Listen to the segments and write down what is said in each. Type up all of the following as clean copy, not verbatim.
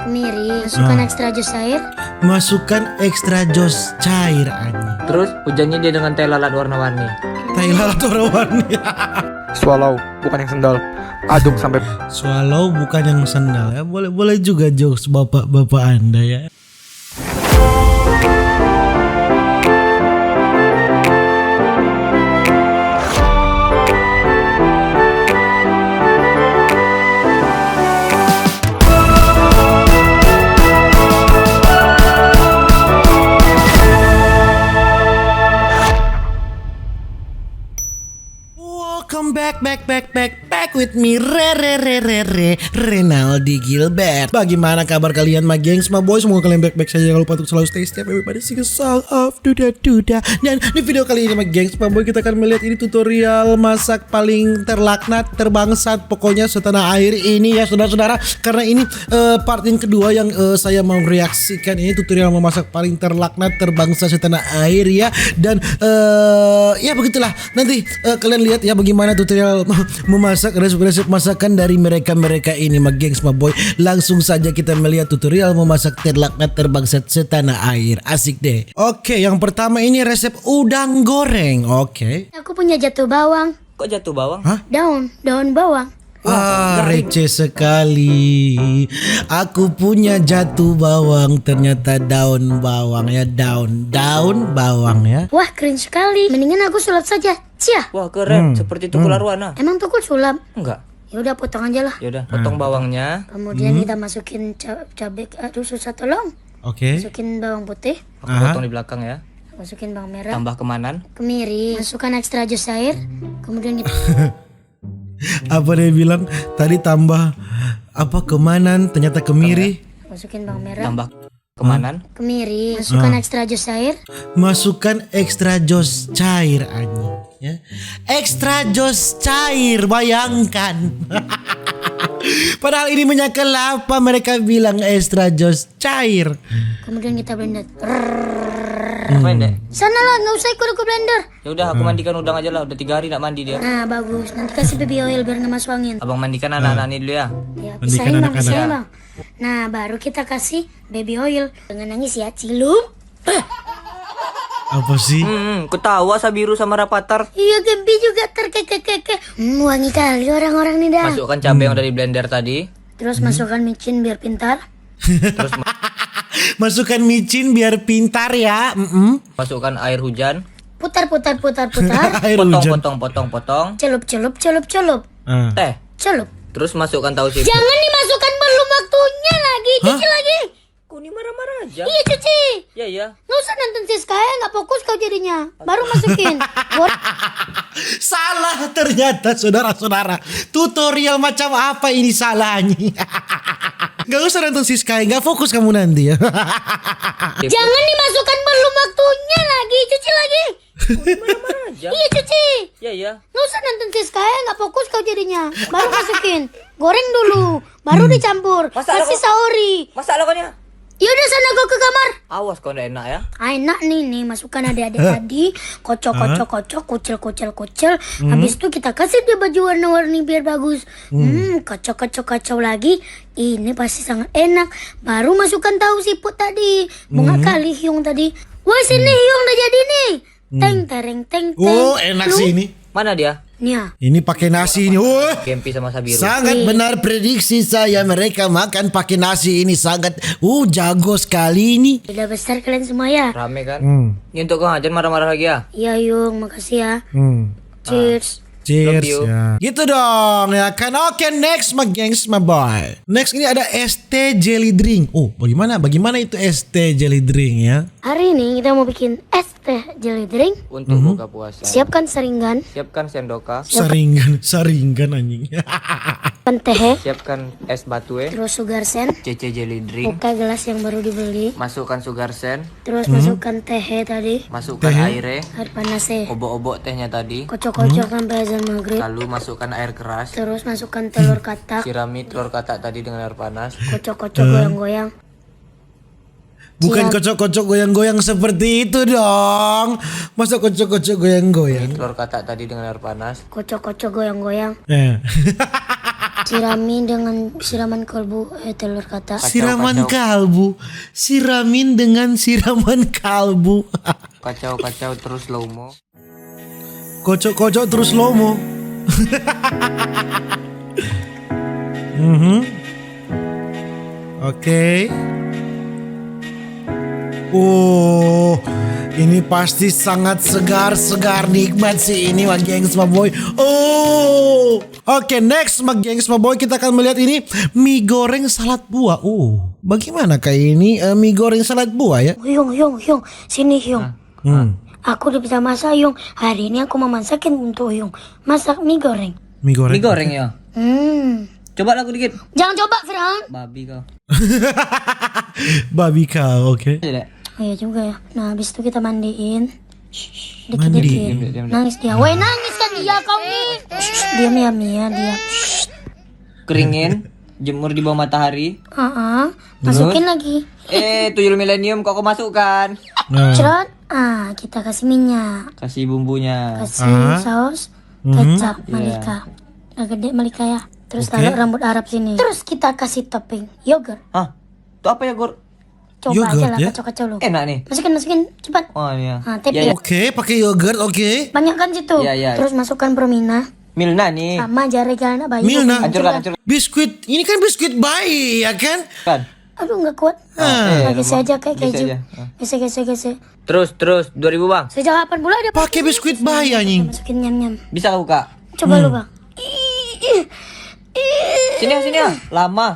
Kemiri, masukkan ekstra jus air. Masukkan ekstra jos cair anjing. Terus hujannya dia dengan teh lalat warna-warni. Tai lalat warna-warni. Swallow, bukan yang sendal. Aduk sampai Swallow bukan yang sendal ya. Boleh juga jokes bapak-bapak Anda ya. Welcome back with me Renaldi Gilbert. Bagaimana kabar kalian my gengs, my boys? Semoga kalian back saja. Jangan lupa untuk selalu stay safe. Everybody sing a song of duda. Dan di video kali ini my gengs, my boy, kita akan melihat ini tutorial masak paling terlaknat, terbangsat pokoknya setanah air ini ya saudara-saudara. Karena ini part yang kedua yang saya mau reaksikan. Ini tutorial memasak paling terlaknat, terbangsat setanah air ya. Dan ya begitulah. Nanti kalian lihat ya bagaimana tutorial memasak, resep masakan dari mereka ini my gengs, my boy. Langsung saja kita melihat tutorial memasak terlaknat terbangsat setanah air. Asik deh. Oke, yang pertama ini resep udang goreng. Oke. Aku punya jatuh bawang. Kok jatuh bawang? Hah? Daun bawang. Wah, receh sekali. Aku punya jatuh bawang, ternyata daun bawang ya, daun bawang ya. Wah, keren sekali. Mendingan aku sulap saja. Cia. Wah keren, seperti tukul arwana. Emang tukul sulap? Enggak. Ya udah potong aja lah. Yaudah, potong bawangnya. Kemudian kita masukin cabai. Aduh susah tolong. Oke. Masukin bawang putih. Aku potong di belakang ya. Masukin bawang merah. Tambah kemanan. Kemiri. Masukkan ekstra jus air. Kemudian kita Apa dia bilang tadi, tambah apa kemanan, ternyata kemiri. masukin bawang merah. Tambah kemanan. Kemiri. Masukkan ekstra jus air. Masukkan ekstra jos cair anjing ya. Ekstra jos cair, bayangkan. Padahal ini minyak kelapa, mereka bilang ekstra jos cair. Kemudian kita blender. Main deh. Sana lah, nggak usah ikut aku blender. Ya udah, aku mandikan udang aja lah. Udah 3 hari nak mandi dia. Nah bagus. Nanti kasih baby oil biar nggak masuk angin. Abang mandikan anak-anak ini dulu ya. Ya, Mandikan pisahin bang, anak-anak. pisahin bang. Nah, baru kita kasih baby oil. Jangan nangis ya, Cilum. Apa sih? Ketawa Sabiru sama Rapatar. Iya, Gempi juga terkeke-keke. Wangi kali orang-orang nih dah. Masukkan cabai yang udah di blender tadi. Terus masukkan micin biar pintar. Terus Masukkan micin biar pintar ya. masukkan air hujan. Putar. Air hujan. Potong. Celup. Ah. Teh. Celup. Terus masukkan tahu sih. Jangan dimasukkan belum waktunya lagi. Cuci lagi. Kau ini marah-marah aja. Iya, cuci. Ya. Nggak usah nonton Siska ya, nggak fokus kau jadinya. Baru masukin. Salah ternyata saudara-saudara. Tutorial macam apa ini salahnya? Gak usah nonton si Sky, gak fokus kamu nanti ya. Jangan dimasukkan belum waktunya lagi. Cuci lagi. Marah-marah aja. Iya, cuci. Ya. Nggak usah nonton Siska ya, nggak fokus kau jadinya. Baru masukin. Goreng dulu. Baru dicampur. Masalah Kasih kok- saori. Masalah kan ya? Yaudah sana kau ke kamar. Awas kau nggak enak ya. Enak nih masukkan adik-adik tadi. Kocok, kucel. Habis itu kita kasih dia baju warna-warni biar bagus. Kocok lagi. Ini pasti sangat enak. Baru masukkan tahu siput tadi. Bunga kali hiung tadi. Wah sini hiung udah jadi nih. Teng. Oh enak Lu? sih ini. Mana dia? Nih ya. Ini pakai nasi ini. Wah, Gempi sama Sabiru. sangat benar prediksi saya, mereka makan pakai nasi ini sangat jago sekali ini. Udah besar kalian semua ya. Rame kan? Ini untuk kau aja marah-marah lagi ya. Iya Yung, makasih ya. Cheers. Cheers Love you. ya. Gitu dong ya kan. Oke, next my gengs, my boy. Next ini ada ST jelly drink. Oh, bagaimana itu ST jelly drink ya? Hari ini kita mau bikin es teh jelly drink. Untuk buka puasa. Siapkan seringan, Siapkan sendoka. Saringan anjing. siapkan teh, Siapkan es batu terus sugar sen, CC jelly drink. buka gelas yang baru dibeli, Masukkan sugar sen. terus masukkan teh tadi, Masukkan airnya. air panas Obok-obok tehnya tadi. kocok-kocok sampai azan maghrib, Lalu masukkan air keras. terus masukkan telur katak, Sirami telur katak tadi dengan air panas. kocok-kocok goyang-goyang, Bukan kocok-kocok goyang-goyang seperti itu dong. Masa kocok-kocok goyang-goyang? Telur katak tadi dengan air panas. kocok-kocok goyang-goyang, Eh. Siramin dengan siraman kalbu telur kata. Siraman kalbu. Siramin dengan siraman kalbu. Kacau terus slow mo. Kocok-kocok terus lomo. Oke. Oh, ini pasti sangat segar nikmat sih ini Mak Gengs Ma Boy. Oh, oke, next Mak Gengs Ma Boy kita akan melihat ini mie goreng salad buah. Oh, bagaimana kayak ini mie goreng salad buah ya? Hyung, sini Hyung. Aku udah bisa masak Hyung. Hari ini aku mau masakin untuk Hyung. Masak mie goreng. Mie goreng. Mie goreng ya. Coba lagu dikit. Jangan coba Firhan. Babi kau. Babi kau, oke. Oh iya juga ya. Nah habis itu kita mandiin. Shh, Mandi. dikit-dikit. Nangis dia. Woi nangis kan dia kau nih. Diam ya Mia dia. Keringin, jemur di bawah matahari. Masukin lagi. Tuyul milenium kok kau masukkan. Nah, Cerot. Kita kasih minyak. Kasih bumbunya. Kasih saus. Kecap Malika. Nah gede Malika ya. Terus Oke. taruh rambut Arab sini. Terus kita kasih topping yogurt. Hah? Itu apa ya, Gor? Coba Yogurt, aja lah ya? kacau-kacau lu. Enak nih. Masukin cepat. Oh iya. Tap Iya, ya. oke, pakai yogurt, oke. Banyak kan situ. Iya. Terus masukkan Promina. Milna nih. Sama jari anak bayi. Milna. Hancurkan. Biskuit, ini kan biskuit bayi ya kan? Kan? Aduh nggak kuat. Geser aja kayak Geser keju. aja. Geser. Terus 2000 bang. Sejak kapan pula dia Pakai biskuit bayi anjing. masukin nyam. Bisa kau buka? Coba lu bang. Sini ya. Lama.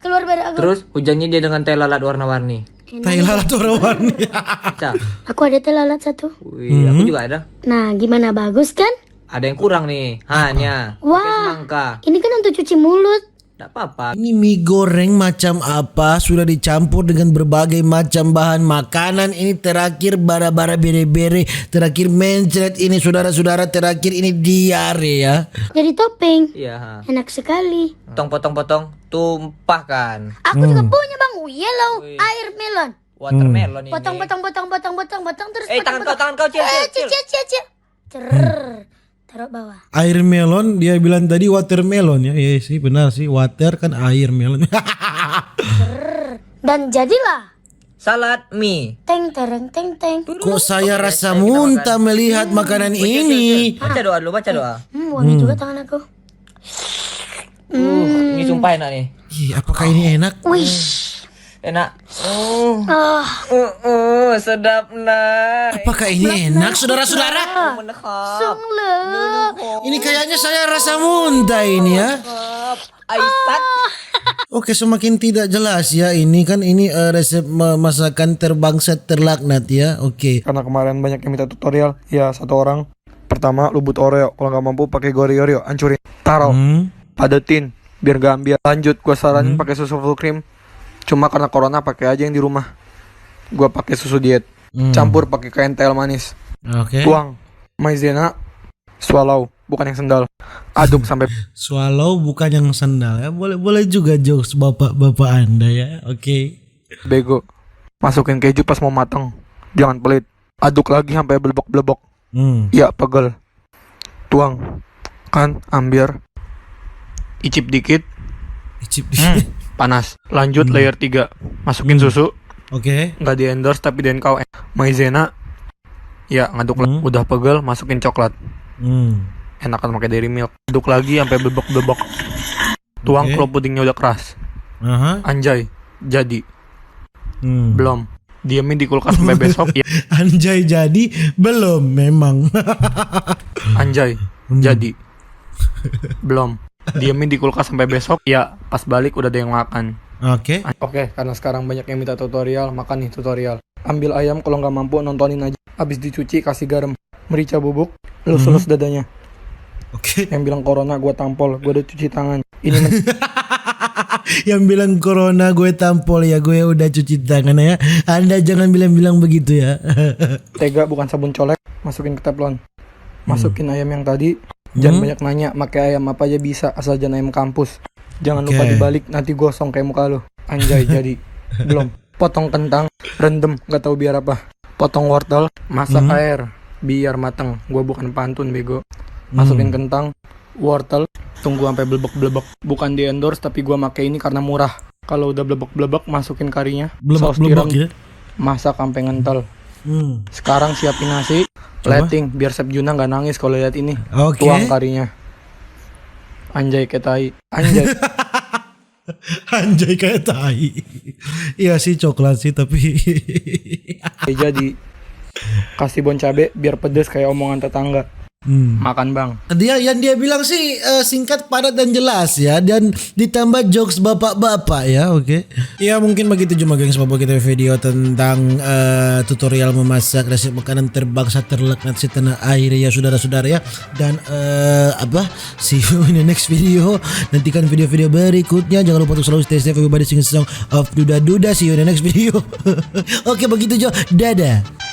Keluar dari aku. Terus hujannya dia dengan teh lalat warna-warni. Tai lalat warna-warni. Cak. Aku ada teh lalat satu. Wih, aku juga ada. Nah gimana bagus kan? Ada yang kurang nih. Hanya. Pakai Wah. semangka. Ini kan untuk cuci mulut. Tidak apa-apa. Ini mie goreng macam apa? Sudah dicampur dengan berbagai macam bahan makanan. Ini terakhir bara-bara bere-bere. Terakhir mencret ini saudara-saudara. Terakhir ini diare ya. Jadi topping. Iya. Enak sekali. Potong. Tumpahkan. Aku juga punya bang. Yellow air melon. Watermelon ini. Potong terus. Tangan kau cil. Cer. Taruh bawah. Air melon, dia bilang tadi watermelon ya. Iya sih, benar sih. Water kan air melon. Dan jadilah Salad mie. teng. Kok saya rasa muntah melihat makanan ini. Baca doa dulu, baca doa. Wangi juga tangan aku. Ini sumpah enak nih. Ih, apakah ini enak? Wih. Enak. Ah, Sedap nah. Apakah ini enak, saudara-saudara? sungguh. Ini kayaknya saya rasa muntah ini ya. Aisyah. Oke, semakin tidak jelas ya. Ini kan resep masakan terbangsat terlaknat ya. Oke. Karena kemarin banyak yang minta tutorial, ya satu orang. Pertama, lubut Oreo. Kalau nggak mampu pakai Oreo, hancurin. Taruh, padetin, biar gak ambil. Lanjut, gue saranin pakai susu full cream. Cuma karena corona pakai aja yang di rumah. Gua pakai susu diet. Campur pakai KNTL manis. Oke. Tuang maizena, swallow, bukan yang sendal. Aduk sampai Swallow bukan yang sendal ya. Boleh juga jokes bapak-bapak Anda ya. Oke. bego. Masukin keju pas mau mateng. Jangan pelit. Aduk lagi sampai belebok-belebok. Ya, pegel. Tuang. Kan ambiar. Icip dikit. Icip. Panas. Lanjut layer 3. Masukin susu. Oke. Nggak di endorse tapi di kau maizena. Ya, ngaduk udah pegel, masukin coklat. Enakan pakai dairy milk. Aduk lagi sampai bebek-bebek. Tuang Oke. kalau pudingnya udah keras. Aha. Anjay, jadi. Hmm. Belum. Diamin di kulkas sampai besok. Ya, Anjay jadi belum memang. anjay, jadi. Belum. Diamin di kulkas sampai besok. Ya, pas balik udah ada yang makan. Oke. Oke, karena sekarang banyak yang minta tutorial, makan nih tutorial. Ambil ayam, kalau nggak mampu nontonin aja. Abis dicuci kasih garam, merica bubuk, elus-elus dadanya. Oke. Yang bilang corona gue tampol, gue udah cuci tangan. Ini Yang bilang corona gue tampol ya, gue udah cuci tangan ya. Anda jangan bilang-bilang begitu ya. mentega bukan sabun colek. Masukin ke teflon. Masukin ayam yang tadi. Jangan banyak nanya, pakai ayam apa aja bisa, asal jangan ayam kampus. Jangan lupa Oke. dibalik, nanti gosong kayak muka lu. Anjay, jadi. Belum. Potong kentang, rendem, gak tahu biar apa. Potong wortel, masak air, biar mateng. Gua bukan pantun, bego. Masukin kentang, wortel, tunggu sampai blebek-blebek. Bukan di endorse tapi gua make ini karena murah. Kalau udah blebek-blebek masukin karinya, saus tiram, Blebek-blebek ya. masak sampai ngentel. Sekarang siapin nasi, Coba. plating biar Chef Juna nggak nangis kalau lihat ini. Oke. Tuang karinya. Anjay kayak tai. Anjay. Anjay kayak tai. Iya sih coklat sih tapi Jadi kasih bon cabe biar pedes kayak omongan tetangga. Makan bang. Dia bilang sih singkat, padat dan jelas ya, dan ditambah jokes bapak-bapak ya, oke. Ya mungkin begitu cuma gengs bapak kita video tentang tutorial memasak resep makanan terbangsa terlaknat setanah air ya saudara-saudara ya. Dan see you in the next video. Nantikan video-video berikutnya. Jangan lupa untuk selalu stay safe everybody, sing song of Duda Duda. See you in the next video. Oke begitu Jo. Dadah.